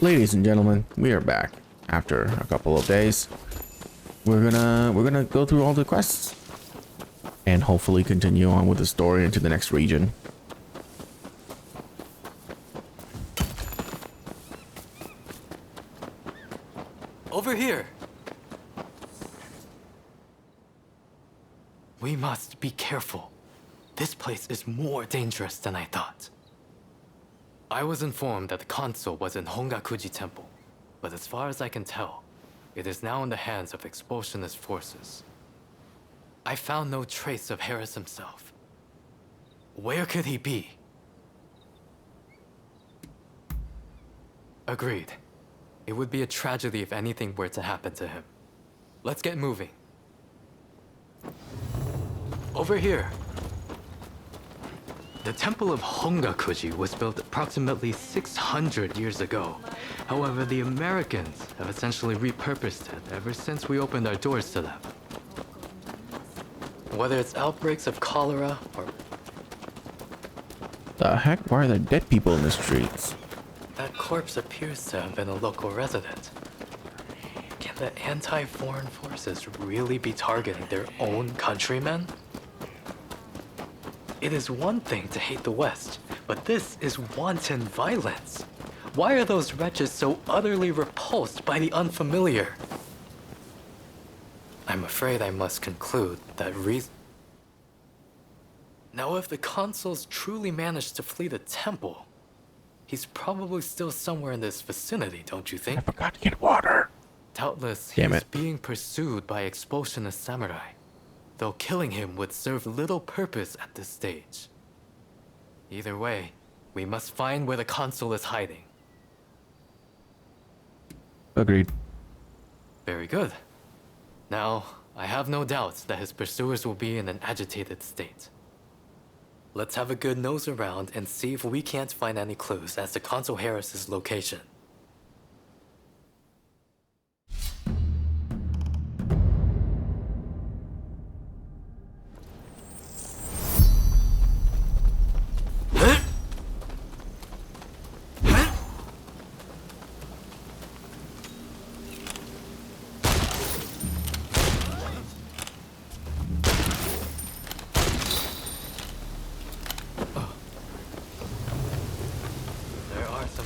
Ladies and gentlemen, we are back after a couple of days. We're gonna go through all the quests and hopefully continue on with the story into the next region. Over here. We must be careful. This place is more dangerous than I thought. I was informed that the console was in Hongakuji Temple, but as far as I can tell, it is now in the hands of expulsionist forces. I found no trace of Harris himself. Where could he be? Agreed. It would be a tragedy if anything were to happen to him. Let's get moving. Over here. The Temple of Hongakuji was built approximately 600 years ago. However, the Americans have essentially repurposed it ever since we opened our doors to them. Whether it's outbreaks of cholera or... The heck? Why are there dead people in the streets? That corpse appears to have been a local resident. Can the anti-foreign forces really be targeting their own countrymen? It is one thing to hate the West, but this is wanton violence. Why are those wretches so utterly repulsed by the unfamiliar? I'm afraid I must conclude that Now, if the consuls truly managed to flee the temple, he's probably still somewhere in this vicinity, don't you think? I forgot to get water. Doubtless, Damn he's it. being pursued by expulsionist samurai, though killing him would serve little purpose at this stage. Either way, we must find where the consul is hiding. Agreed. Very good. Now, I have no doubts that his pursuers will be in an agitated state. Let's have a good nose around and see if we can't find any clues as to Consul Harris's location.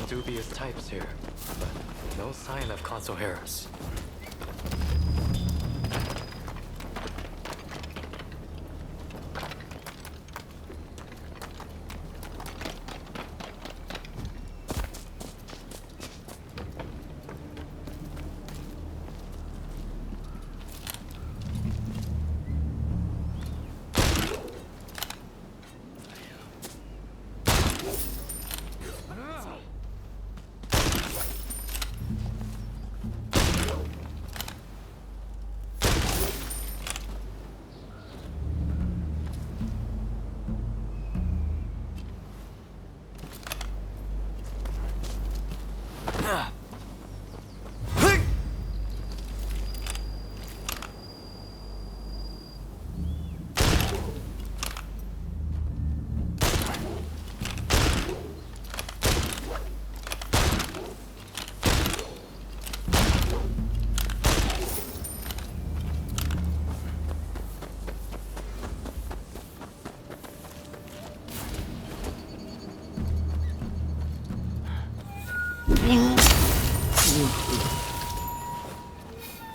Dubious types here, but no sign of Consul Harris.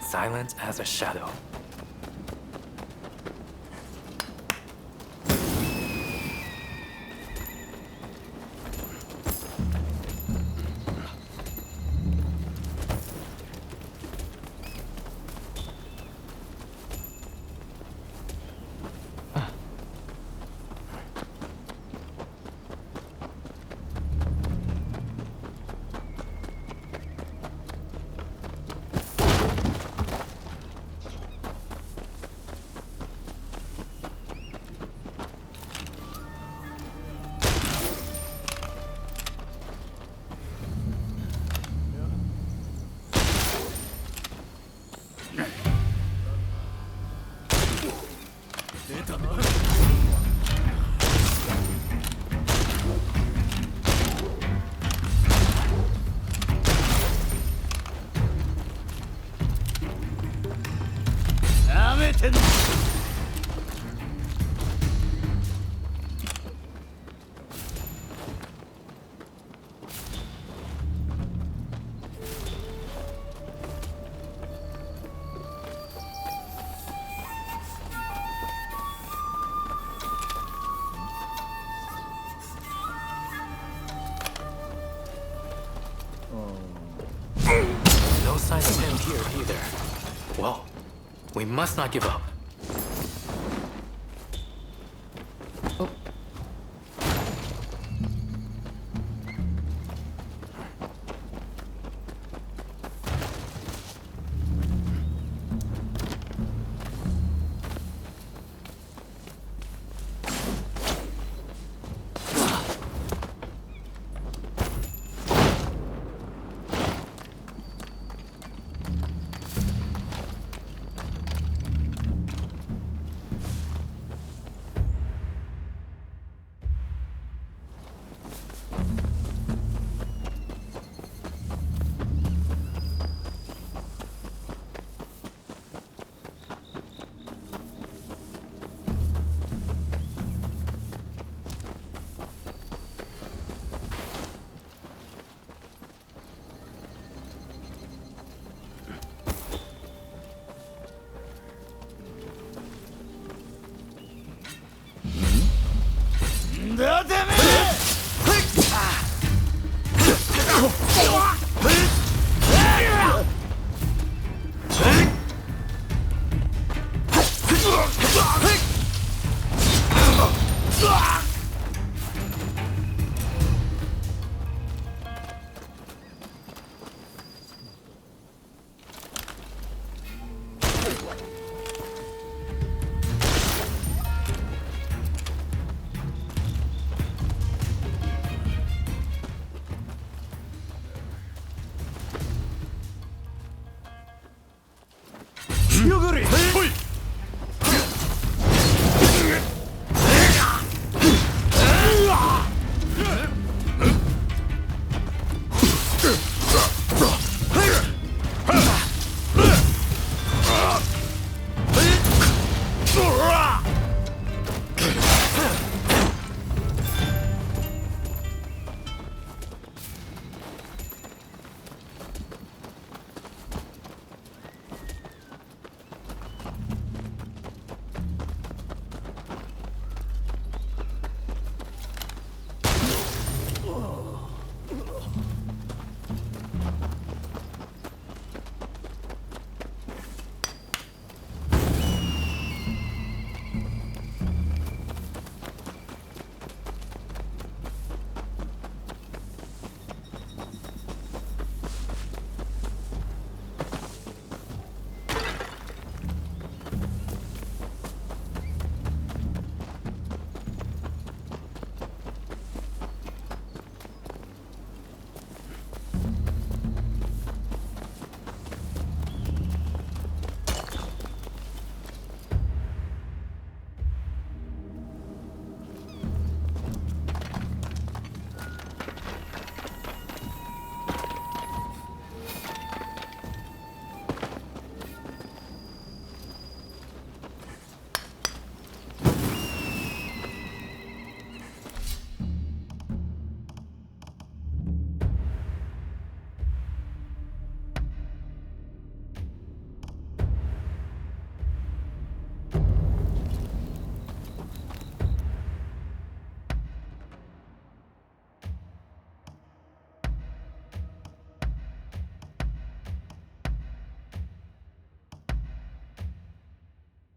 Silent as a shadow. No sign of him here either. Well, we must not give up.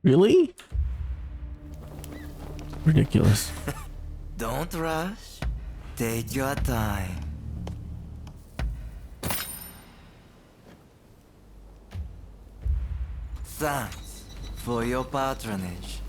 Really? Ridiculous. Don't rush. Take your time. Thanks for your patronage.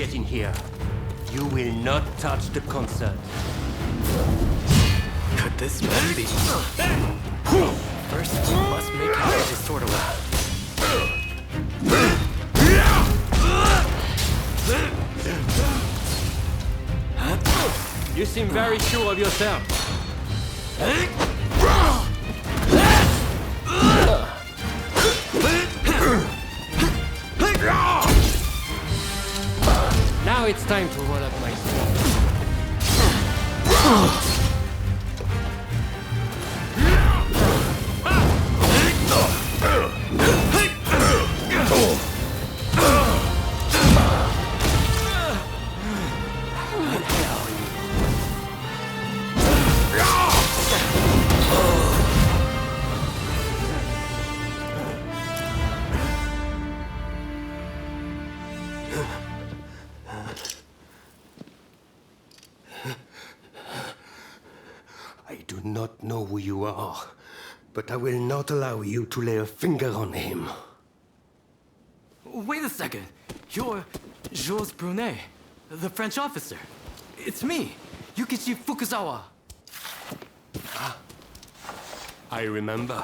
get in here. You will not touch the concert. Could this man be? First, we must make out any sort of way. You seem very sure of yourself. Now it's time to roll up my sleeve. I do not know who you are, but I will not allow you to lay a finger on him. Wait a second. You're Jules Brunet, the French officer. It's me, Yukichi Fukuzawa. I remember.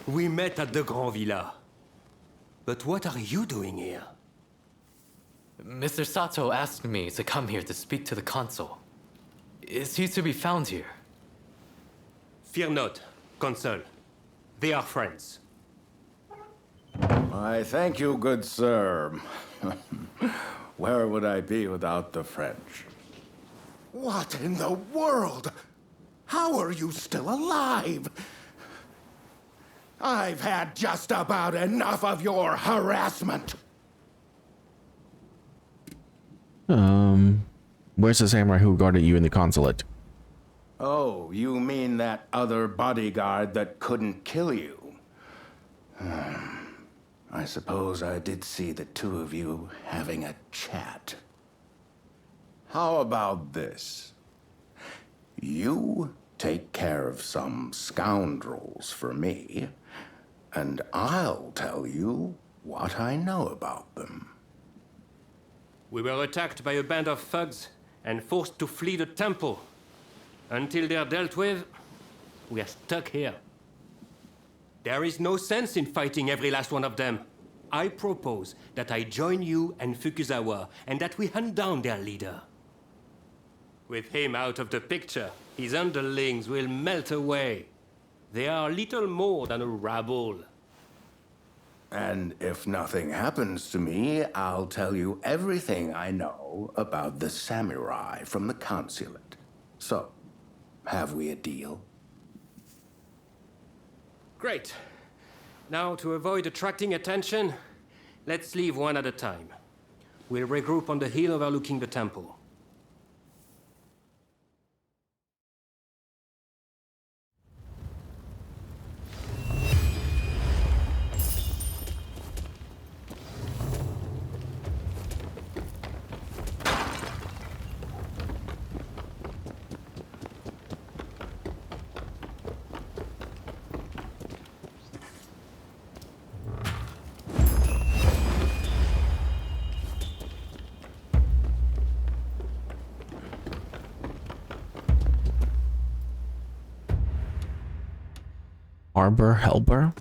We met at the Grand Villa. But what are you doing here? Mr. Sato asked me to come here to speak to the consul. Is he to be found here? Fear not, Consul. They are friends. I thank you, good sir. Where would I be without the French? What in the world? How are you still alive? I've had just about enough of your harassment. Where's the samurai who guarded you in the consulate? Oh, you mean that other bodyguard that couldn't kill you? I suppose I did see the two of you having a chat. How about this? You take care of some scoundrels for me, and I'll tell you what I know about them. We were attacked by a band of thugs and forced to flee the temple. Until they're dealt with, we are stuck here. There is no sense in fighting every last one of them. I propose that I join you and Fukuzawa and that we hunt down their leader. With him out of the picture, his underlings will melt away. They are little more than a rabble. And if nothing happens to me, I'll tell you everything I know about the samurai from the consulate. So, have we a deal? Great. Now, to avoid attracting attention, let's leave one at a time. We'll regroup on the hill overlooking the temple. Arbor Helper?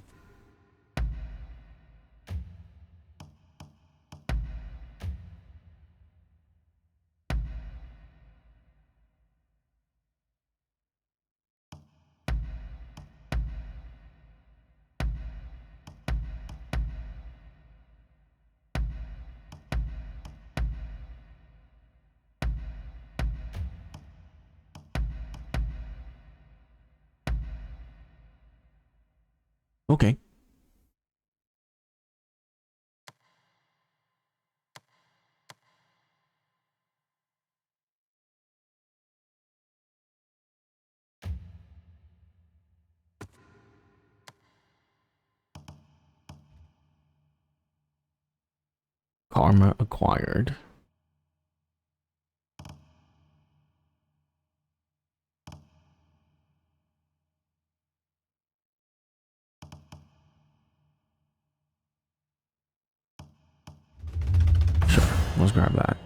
Okay. Karma acquired. Sure, Let's grab that.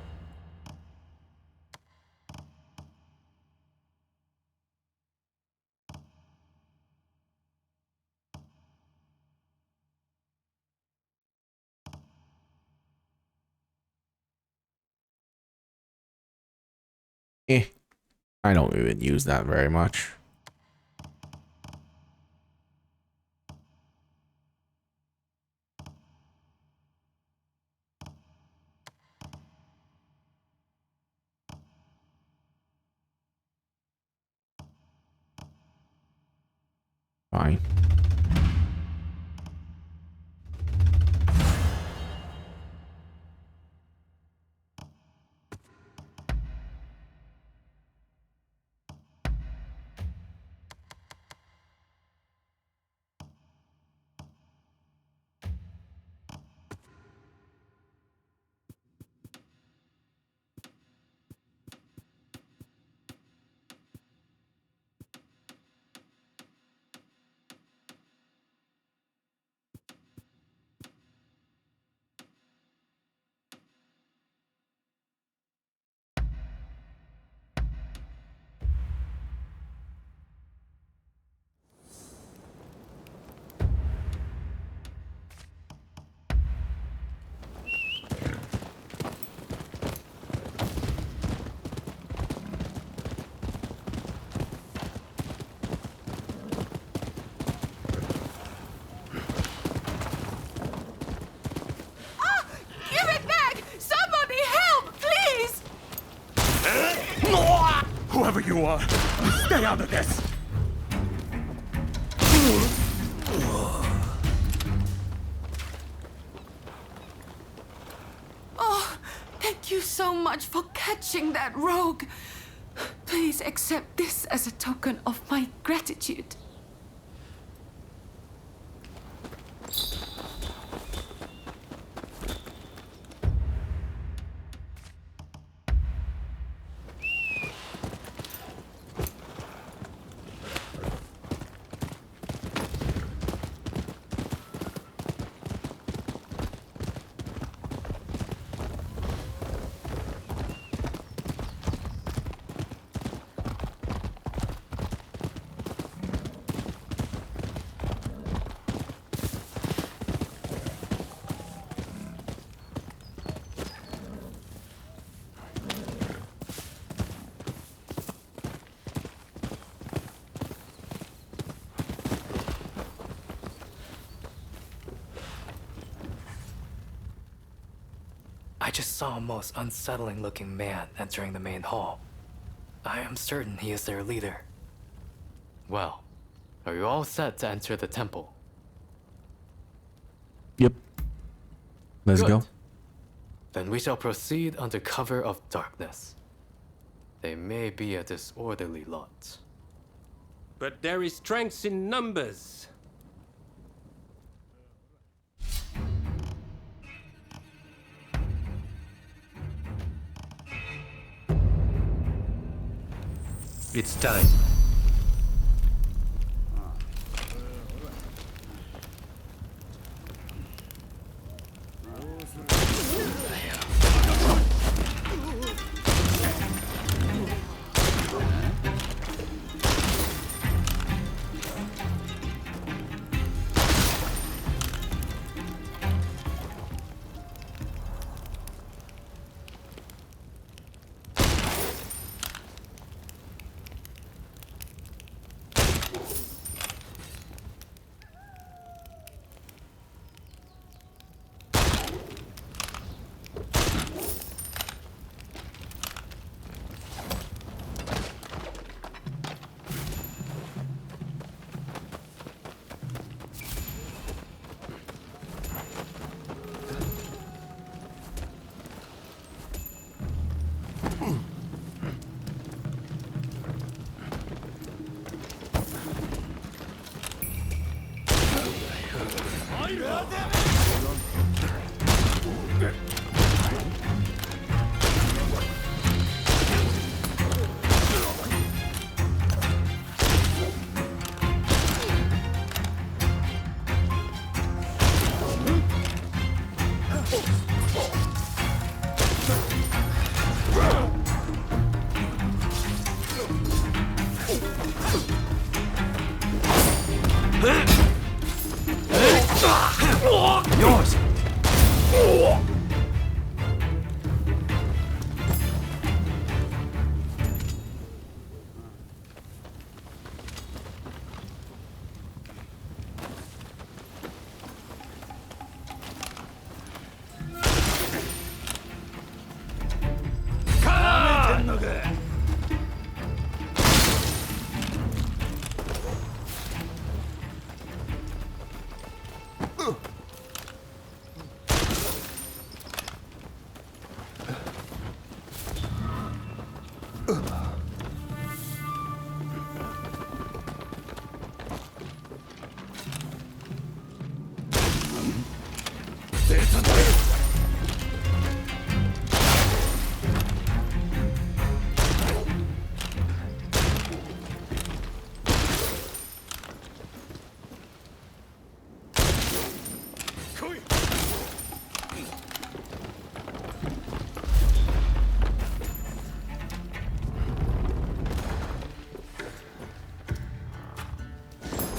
I don't even use that very much. Fine. Give it back! Somebody help, please! Whoever you are, stay out of this! Oh, thank you so much for catching that rogue. Please accept this as a token of my gratitude. I just saw a most unsettling looking man entering the main hall. I am certain he is their leader. Well, are you all set to enter the temple? Yep. Let's Good. go. Then we shall proceed under cover of darkness. They may be a disorderly lot. But there is strength in numbers. It's time. Yours!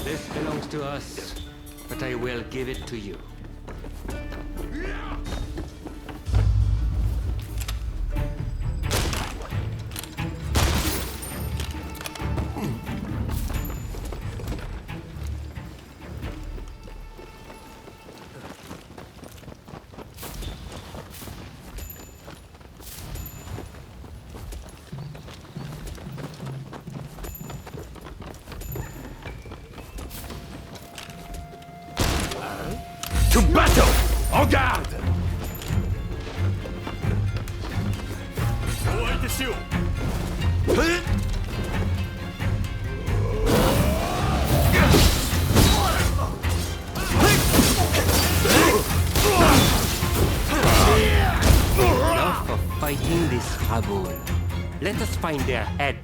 This belongs to us, but I will give it to you. To battle! En garde! Enough of fighting this rabble. Let us find their head.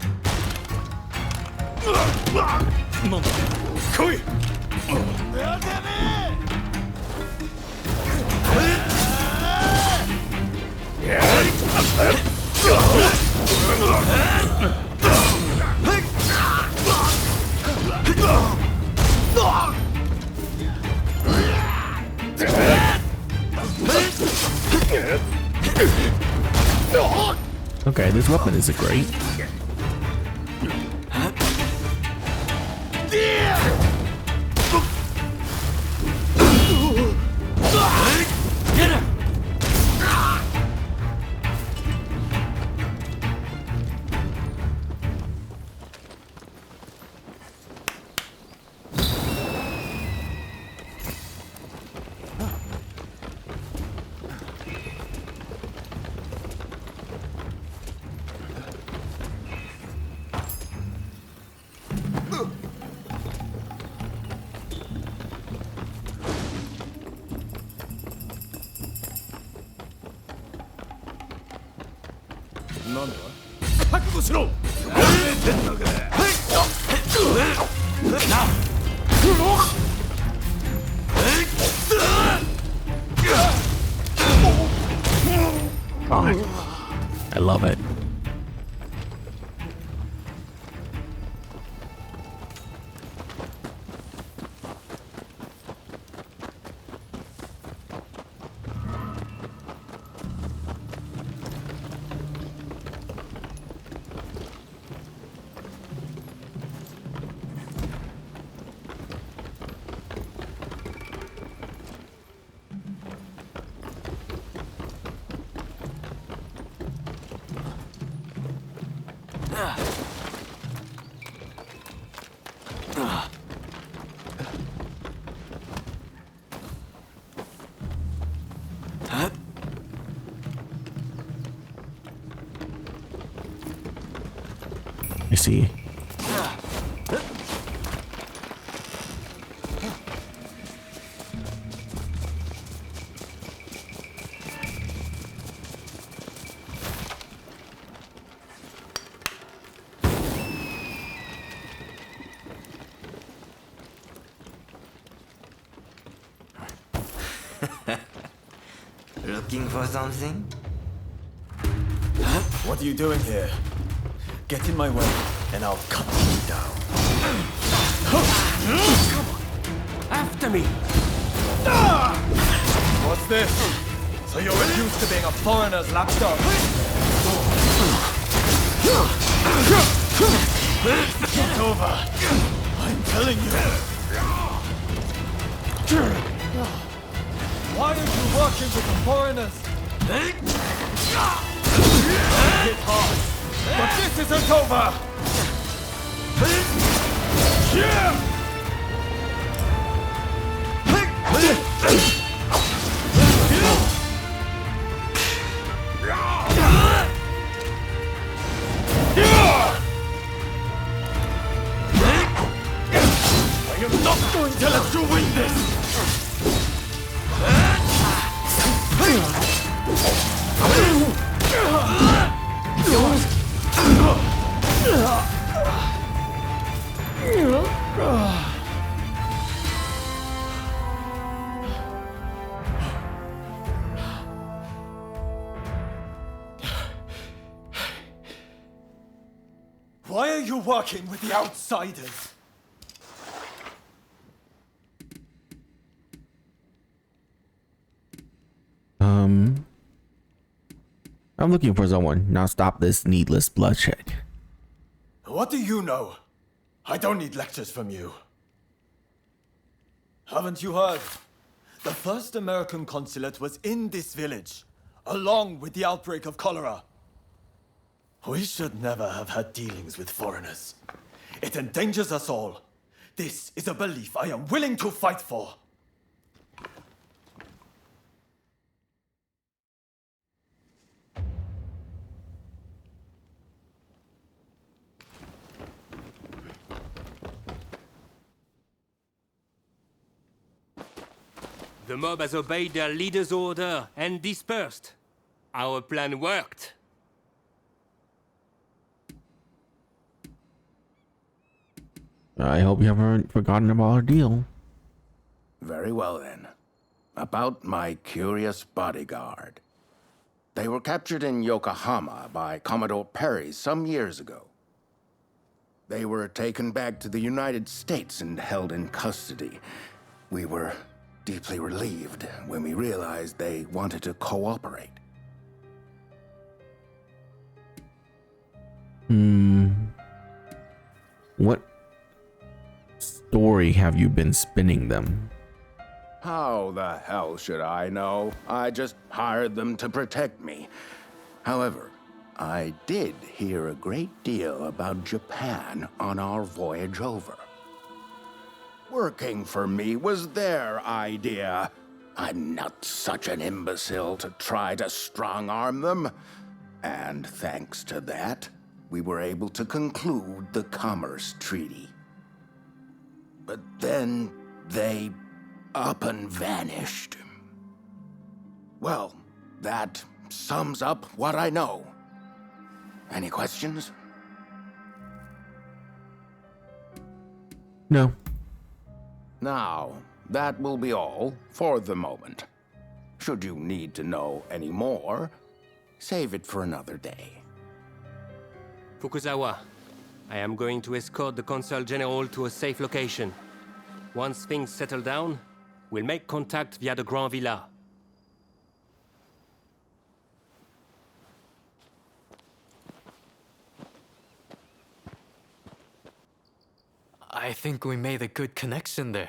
Okay, this weapon isn't great. God, I love it. I see. Looking for something? What are you doing here? Get in my way, and I'll cut you down. me! What's this? So you're reduced to being a foreigner's lapdog? It's over. I'm telling you. Why are you working with the foreigners? Hit hard. But this isn't over! I am not going to let you win this! Why are you working with the outsiders? I'm looking for someone. Now stop this needless bloodshed. What do you know? I don't need lectures from you. Haven't you heard? The first American consulate was in this village, along with the outbreak of cholera. We should never have had dealings with foreigners. It endangers us all. This is a belief I am willing to fight for. The mob has obeyed their leader's order and dispersed. Our plan worked. I hope you haven't forgotten about our deal. Very well then. About my curious bodyguard. They were captured in Yokohama by Commodore Perry some years ago. They were taken back to the United States and held in custody. We were deeply relieved when we realized they wanted to cooperate. What story have you been spinning them? How the hell should I know? I just hired them to protect me. However, I did hear a great deal about Japan on our voyage over. Working for me was their idea. I'm not such an imbecile to try to strong-arm them. And thanks to that, we were able to conclude the Commerce Treaty. But then they up and vanished. Well, that sums up what I know. Any questions? No. Now, that will be all for the moment. Should you need to know any more, save it for another day. Fukuzawa, I am going to escort the Consul General to a safe location. Once things settle down, we'll make contact via the Grand Villa. I think we made a good connection there.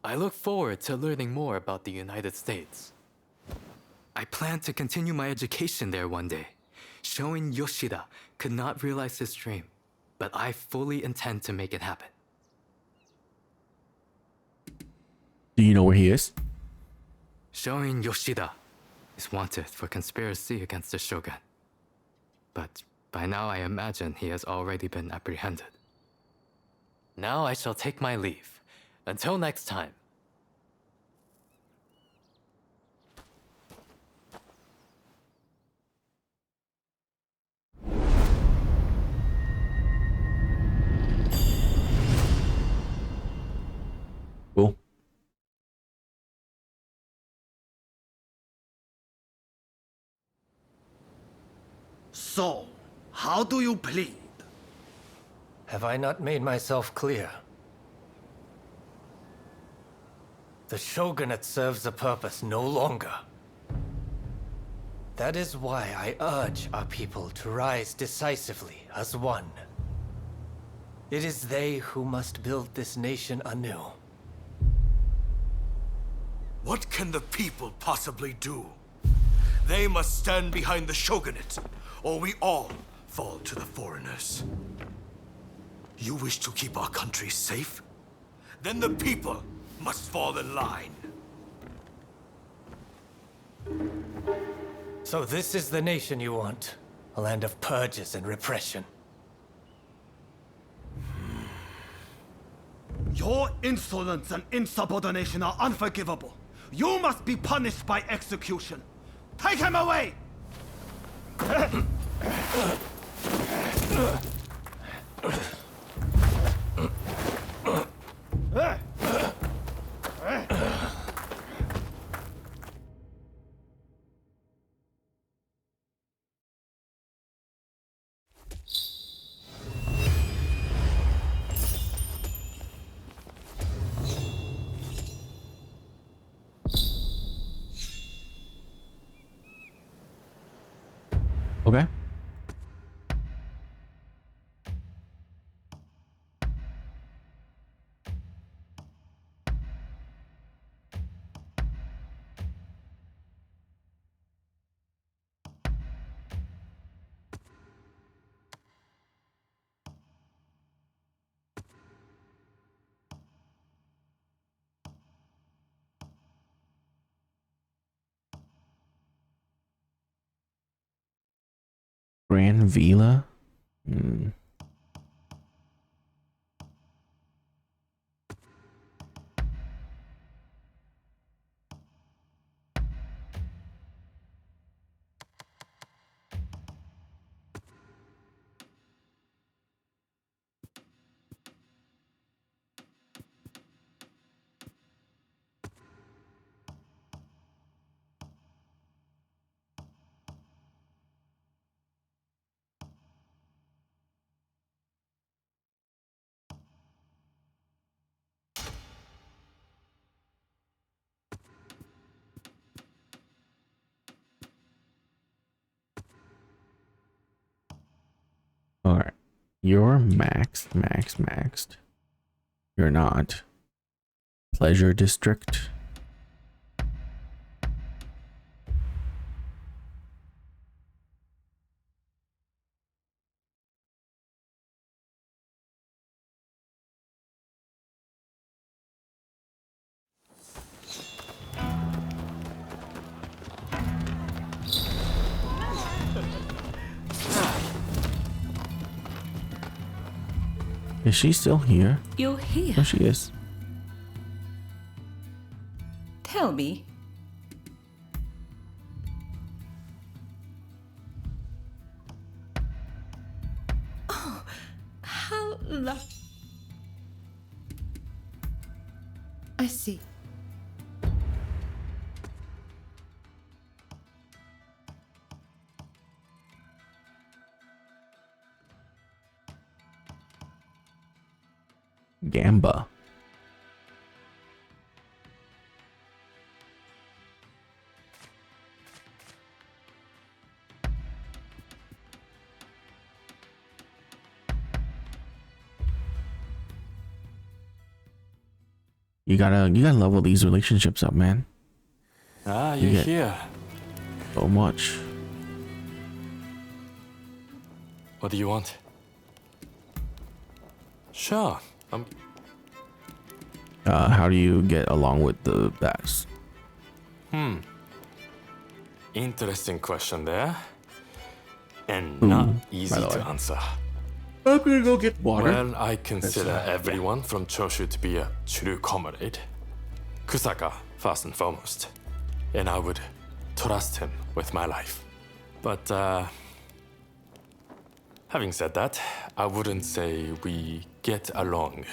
I look forward to learning more about the United States. I plan to continue my education there one day. Showing Yoshida could not realize his dream, but I fully intend to make it happen. Do you know where he is? Showing Yoshida is wanted for conspiracy against the Shogun. But by now I imagine he has already been apprehended. Now I shall take my leave. Until next time. Cool. So, how do you plead? Have I not made myself clear? The shogunate serves a purpose no longer. That is why I urge our people to rise decisively as one. It is they who must build this nation anew. What can the people possibly do? They must stand behind the shogunate, or we all fall to the foreigners. You wish to keep our country safe? Then the people must fall in line. So this is the nation you want? A land of purges and repression. Your insolence and insubordination are unforgivable. You must be punished by execution. Take him away! Okay. Grand Villa? Alright. You're maxed. You're not. Pleasure District. Is she still here? You're here. Oh, she is. Tell me. Oh, how I see. Gamba. You gotta level these relationships up, man. Ah, You you're get- here. So much. What do you want? Sure. How do you get along with the bats? Interesting question there. And Ooh, not by easy the to way. answer. I'm gonna go get water. Well, I consider everyone from Choshu to be a true comrade. Kusaka, first and foremost. And I would trust him with my life. But, having said that, I wouldn't say we get along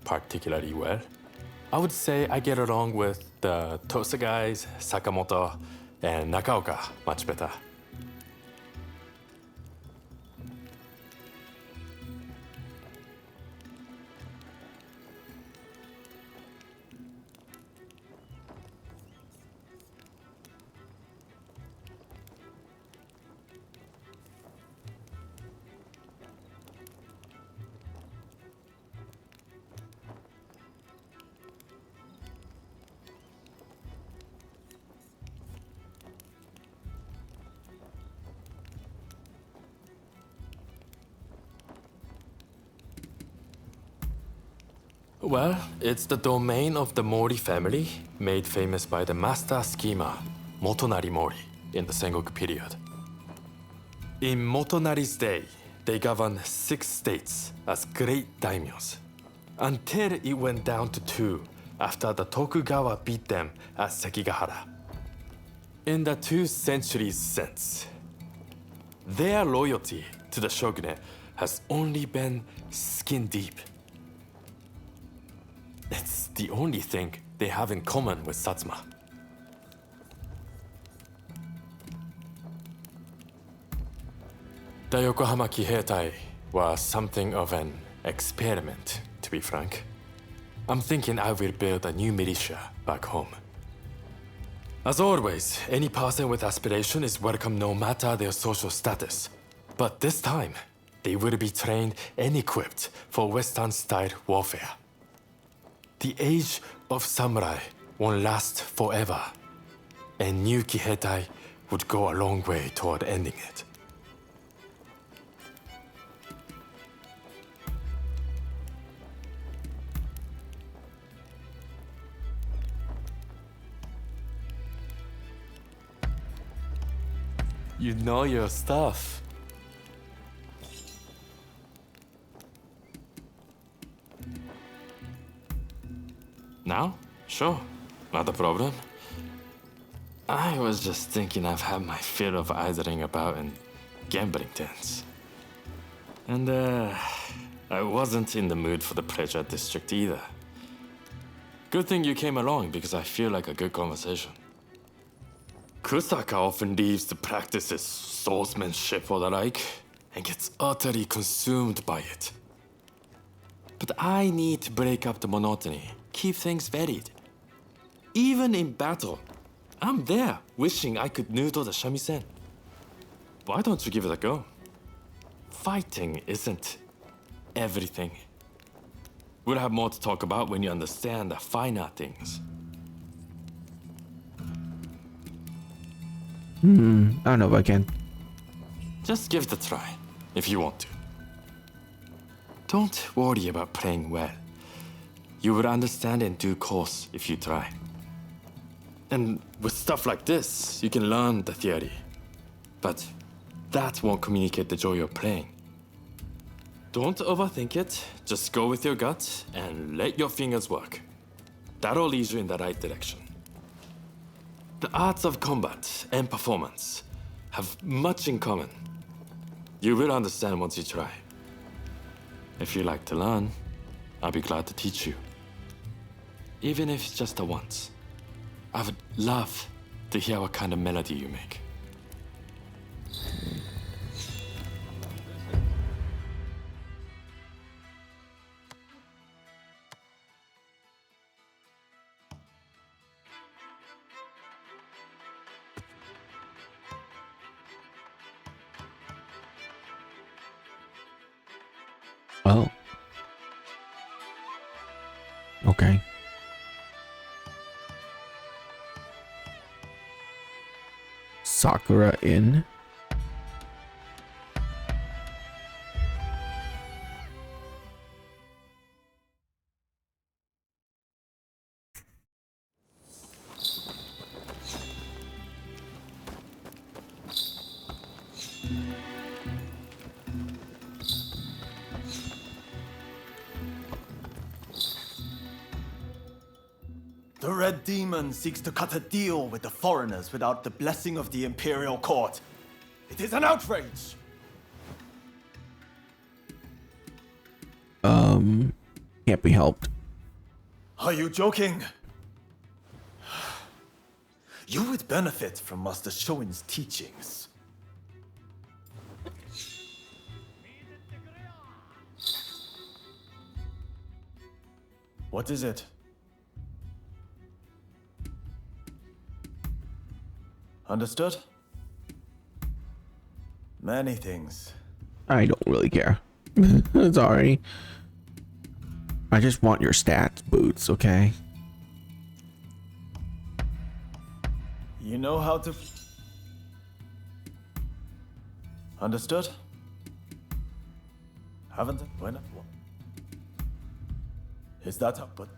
particularly well. I would say I get along with the Tosa guys, Sakamoto, and Nakaoka much better. Well, it's the domain of the Mori family, made famous by the master schemer, Motonari Mori, in the Sengoku period. In Motonari's day, they governed 6 states as great daimyos, until it went down to 2 after the Tokugawa beat them at Sekigahara. In the 2 centuries since, their loyalty to the shogunate has only been skin deep. It's the only thing they have in common with Satsuma. The Yokohama Kiheitai was something of an experiment, to be frank. I'm thinking I will build a new militia back home. As always, any person with aspiration is welcome no matter their social status. But this time, they will be trained and equipped for Western-style warfare. The age of samurai won't last forever, and new Kiheitai would go a long way toward ending it. You know your stuff. Now? Sure, not a problem. I was just thinking I've had my fill of idling about in gambling dens. And I wasn't in the mood for the pleasure district either. Good thing you came along because I feel like a good conversation. Kusaka often leaves to practice his swordsmanship or the like, and gets utterly consumed by it. But I need to break up the monotony, keep things varied. Even in battle, I'm there wishing I could noodle the shamisen. Why don't you give it a go? Fighting isn't everything. We'll have more to talk about when you understand the finer things. I don't know if I can. Just give it a try, if you want to. Don't worry about playing well. You will understand in due course if you try. And with stuff like this, you can learn the theory. But that won't communicate the joy of playing. Don't overthink it, just go with your gut and let your fingers work. That'll lead you in the right direction. The arts of combat and performance have much in common. You will understand once you try. If you like to learn, I'll be glad to teach you. Even if it's just a once. I would love to hear what kind of melody you make. Oh. Okay. Sakura Inn. The Red Demon seeks to cut a deal with the foreigners without the blessing of the Imperial Court. It is an outrage! Can't be helped. Are you joking? You would benefit from Master Shoin's teachings. What is it? Understood? Many things. I don't really care. Sorry. I just want your stats, Boots, okay? You know how to... Understood? Haven't I? Why not? Is that a... But...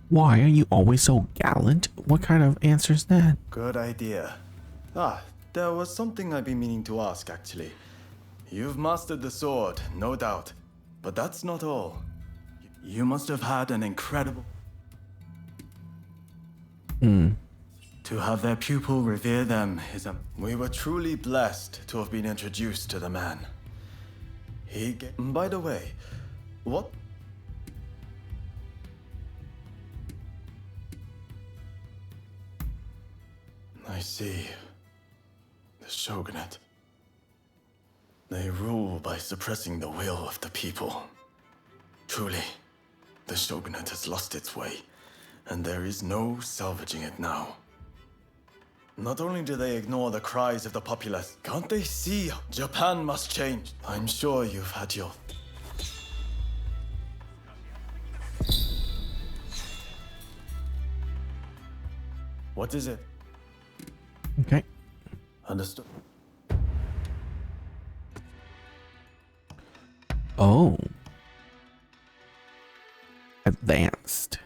Why are you always so gallant? What kind of answer is that? Good idea. Ah, there was something I've been meaning to ask, actually. You've mastered the sword, no doubt. But that's not all. You must have had an incredible... To have their pupil revere them is a... We were truly blessed to have been introduced to the man. By the way, what... I see. The shogunate. They rule by suppressing the will of the people. Truly, the shogunate has lost its way, and there is no salvaging it now. Not only do they ignore the cries of the populace, can't they see Japan must change? I'm sure you've had your... What is it? Okay. Understood. Oh. Advanced.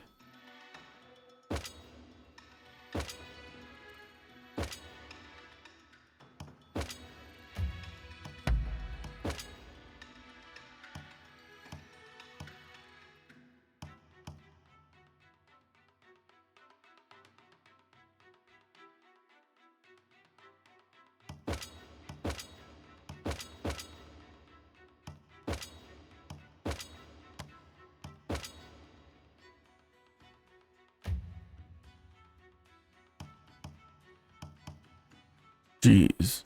Jeez.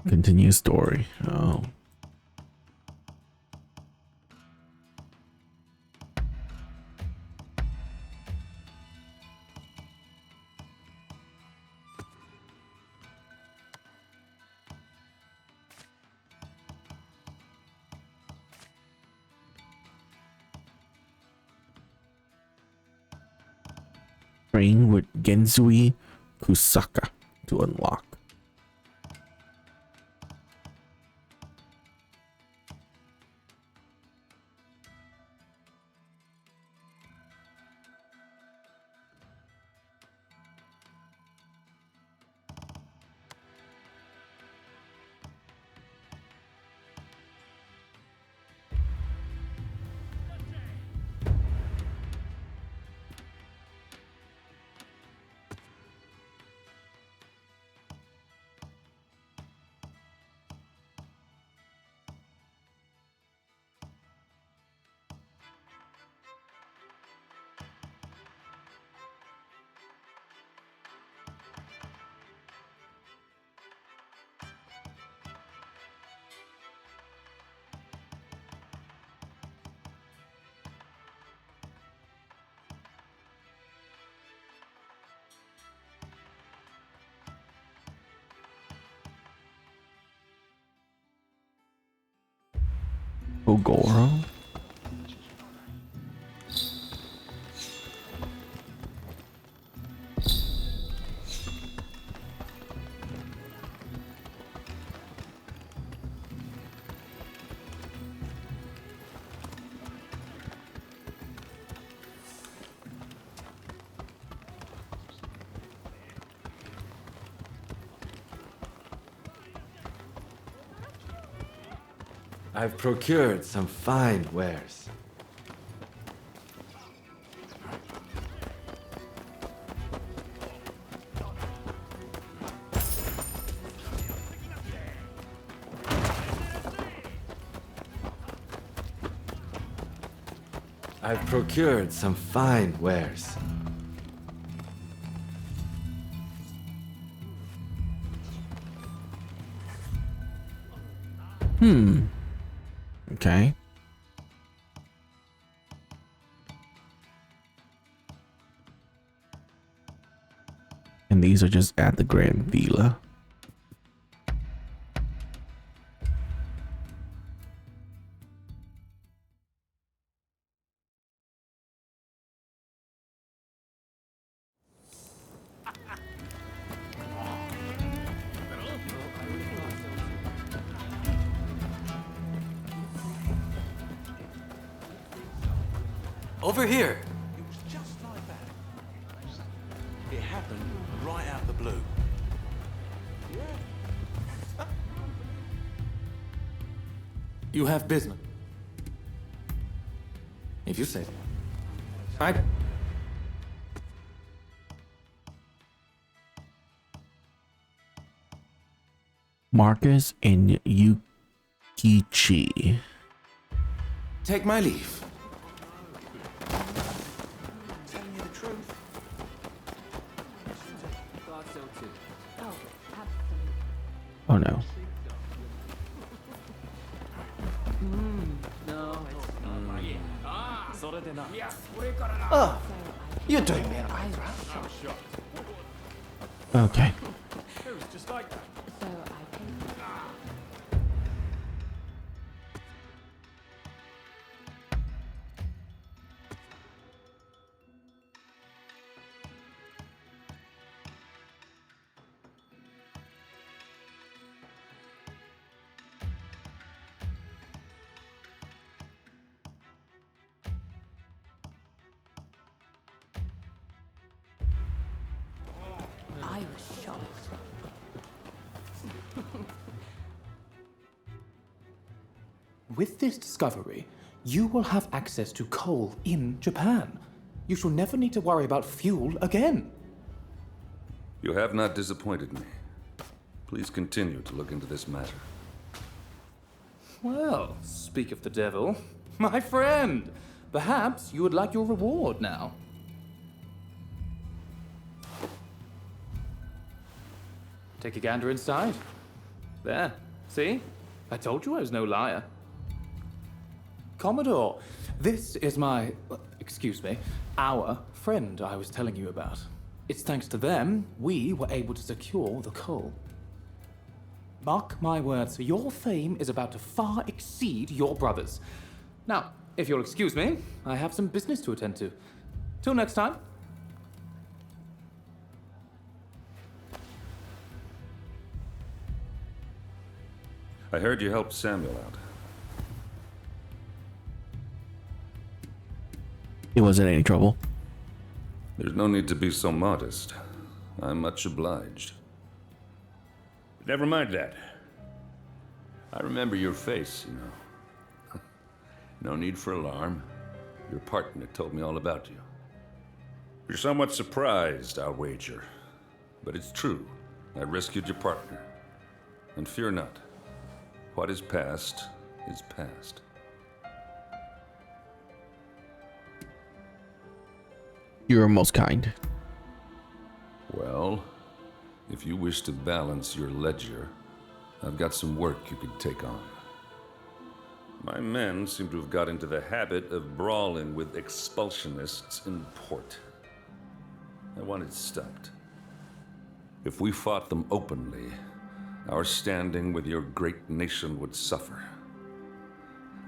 Continue story. Oh. Train with Genzui Kusaka to unlock. Ogoro? I've procured some fine wares. I've procured some fine wares. Okay. And these are just at the Grand Villa. Over here. It was just like that. It happened right out of the blue. You have business. If you say so. I... Marcus and Yukichi. Take my leave. Telling you the truth. Thought so too. Oh no. You're doing me right. Okay. I was shocked. With this discovery, you will have access to coal in Japan. You shall never need to worry about fuel again. You have not disappointed me. Please continue to look into this matter. Well, speak of the devil. My friend, perhaps you would like your reward now. Take a gander inside. There, see? I told you I was no liar. Commodore, this is my, excuse me, our friend I was telling you about. It's thanks to them we were able to secure the coal. Mark my words, your fame is about to far exceed your brother's. Now, if you'll excuse me, I have some business to attend to. Till next time. I heard you helped Samuel out. He wasn't any trouble. There's no need to be so modest. I'm much obliged. But never mind that. I remember your face, you know. No need for alarm. Your partner told me all about you. You're somewhat surprised, I'll wager. But it's true. I rescued your partner. And fear not. What is past is past. You're most kind. Well, if you wish to balance your ledger, I've got some work you could take on. My men seem to have got into the habit of brawling with expulsionists in port. I want it stopped. If we fought them openly, our standing with your great nation would suffer.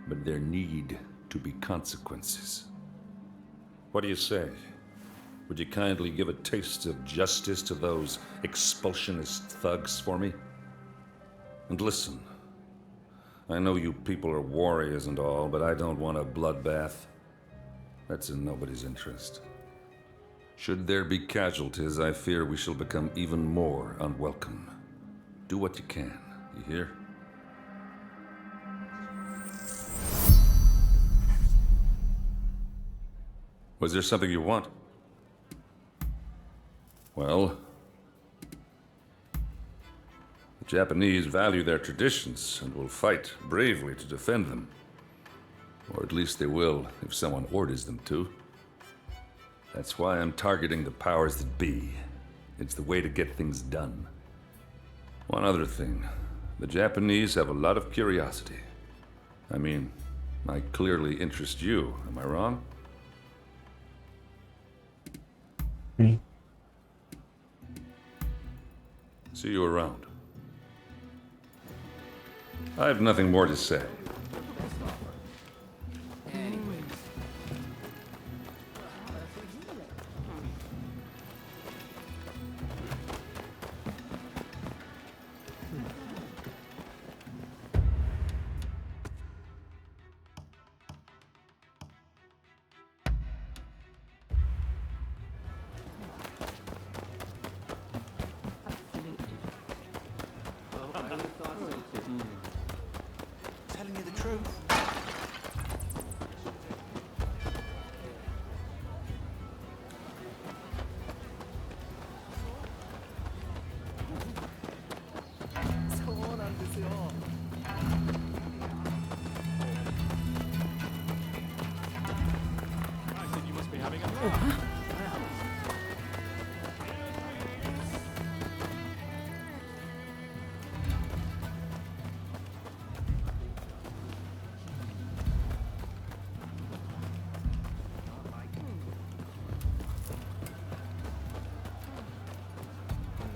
But there need to be consequences. What do you say? Would you kindly give a taste of justice to those expulsionist thugs for me? And listen, I know you people are warriors and all, but I don't want a bloodbath. That's in nobody's interest. Should there be casualties, I fear we shall become even more unwelcome. Do what you can, you hear? Was there something you want? Well, the Japanese value their traditions and will fight bravely to defend them. Or at least they will if someone orders them to. That's why I'm targeting the powers that be. It's the way to get things done. One other thing. The Japanese have a lot of curiosity. I mean, I clearly interest you. Am I wrong? See you around. I have nothing more to say.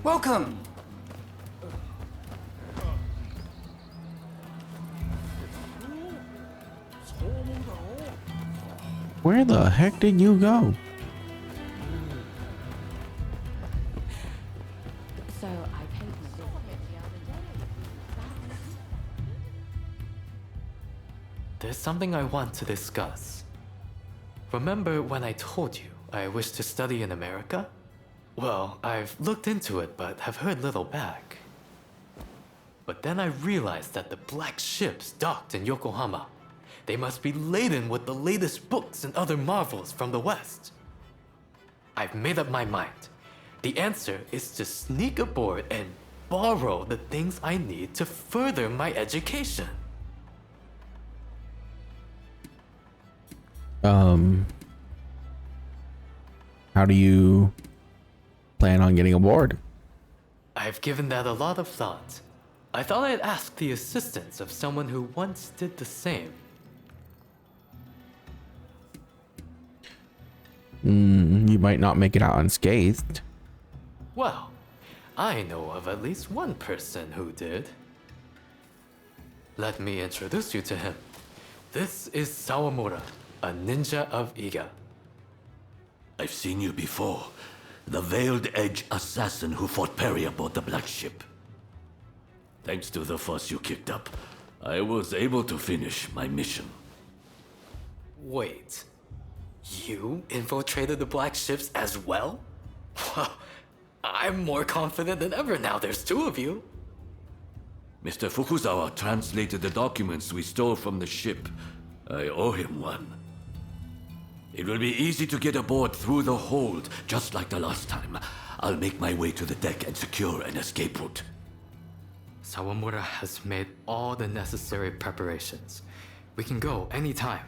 Welcome! Where the heck did you go? So I paid my bill. There's something I want to discuss. Remember when I told you I wish to study in America? Well, I've looked into it, but have heard little back. But then I realized that the black ships docked in Yokohama. They must be laden with the latest books and other marvels from the West. I've made up my mind. The answer is to sneak aboard and borrow the things I need to further my education. How do you plan on getting aboard? I've given that a lot of thought. I thought I'd ask the assistance of someone who once did the same. You might not make it out unscathed. Well, I know of at least one person who did. Let me introduce you to him. This is Sawamura, a ninja of Iga. I've seen you before. The Veiled Edge assassin who fought Perry aboard the Black Ship. Thanks to the fuss you kicked up, I was able to finish my mission. Wait, you infiltrated the Black Ships as well? Well, I'm more confident than ever now there's two of you. Mr. Fukuzawa translated the documents we stole from the ship. I owe him one. It will be easy to get aboard through the hold, just like the last time. I'll make my way to the deck and secure an escape route. Sawamura has made all the necessary preparations. We can go anytime.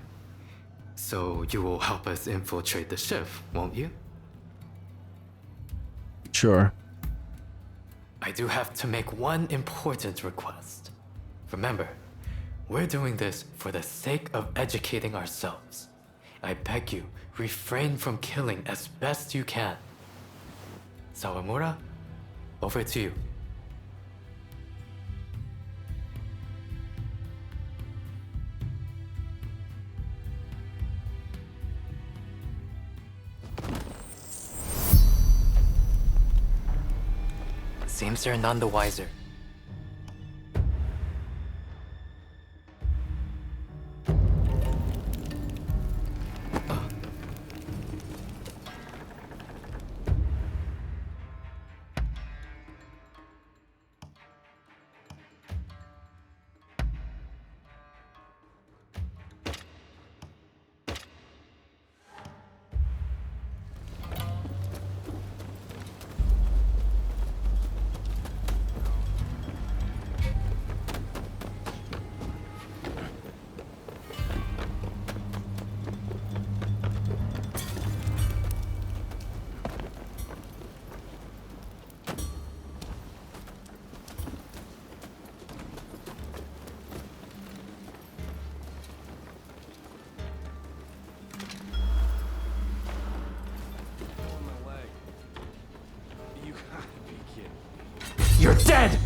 So you will help us infiltrate the ship, won't you? Sure. I do have to make one important request. Remember, we're doing this for the sake of educating ourselves. I beg you, refrain from killing as best you can. Sawamura, over to you. Seems they're none the wiser. You're dead!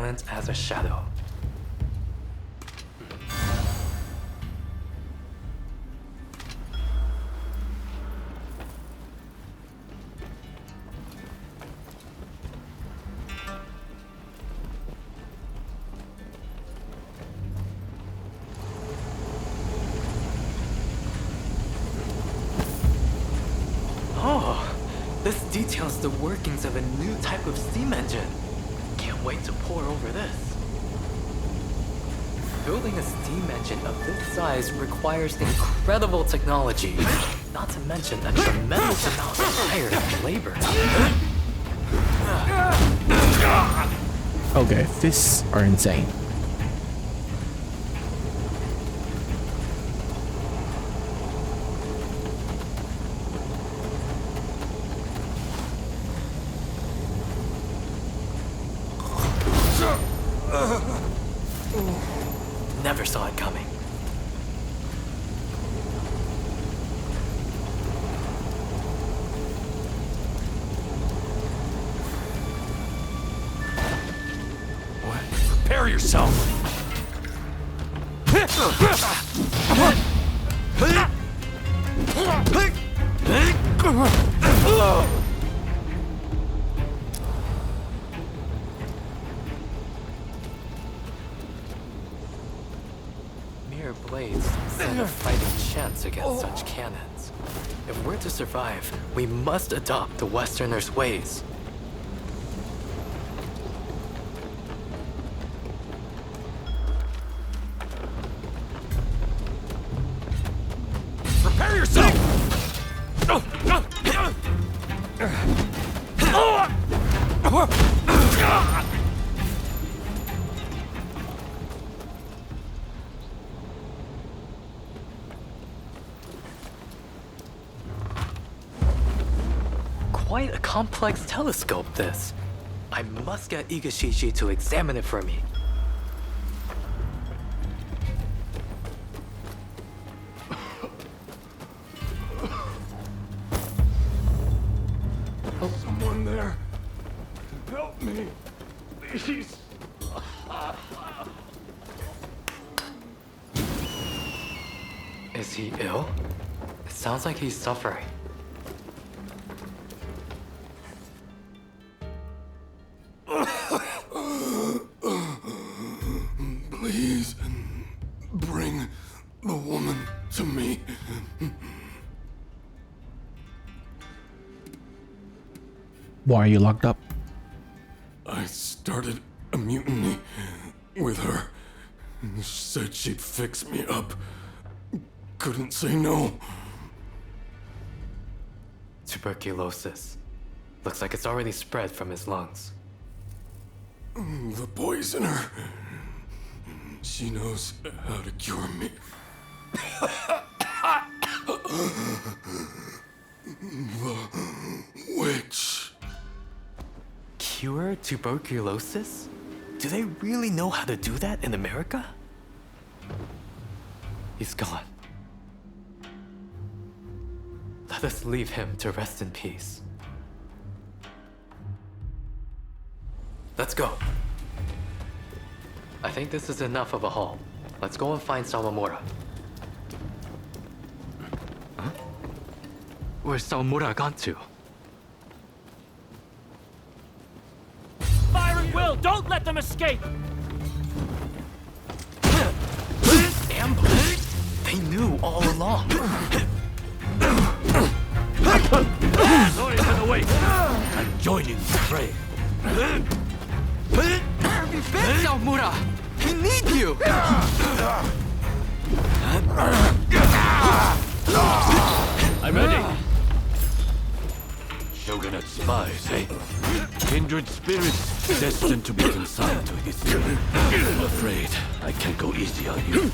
silent as a shadow. Oh, this details the workings of a new type of steam engine. Can't wait to pour over this. Building a steam engine of this size requires incredible technology, not to mention a tremendous amount of iron and labor. Okay, fists are insane. Never saw it coming. Prepare yourself! Mere blades stand a fighting chance against such cannons. If we're to survive, we must adopt the Westerners' ways. Prepare yourself! Quite a complex telescope, this. I must get Igashishi to examine it for me. Someone there. Help me. Please. Is he ill? It sounds like he's suffering. Please bring the woman to me. Why are you locked up? I started a mutiny with her. She said she'd fix me up. Couldn't say no. Tuberculosis. Looks like it's already spread from his lungs. The poisoner. She knows how to cure me. The witch. Cure tuberculosis? Do they really know how to do that in America? He's gone. Let us leave him to rest in peace. Let's go. I think this is enough of a haul. Let's go and find Sawamura. Huh? Where's Sawamura gone to? Fire at will! Don't let them escape! Ambush? They knew all along. Noise in the way! I'm joining the fray. Sawamura! We need you! I'm ready. Shogunate spies, eh? Kindred spirits destined to be consigned to history. I'm afraid I can't go easy on you.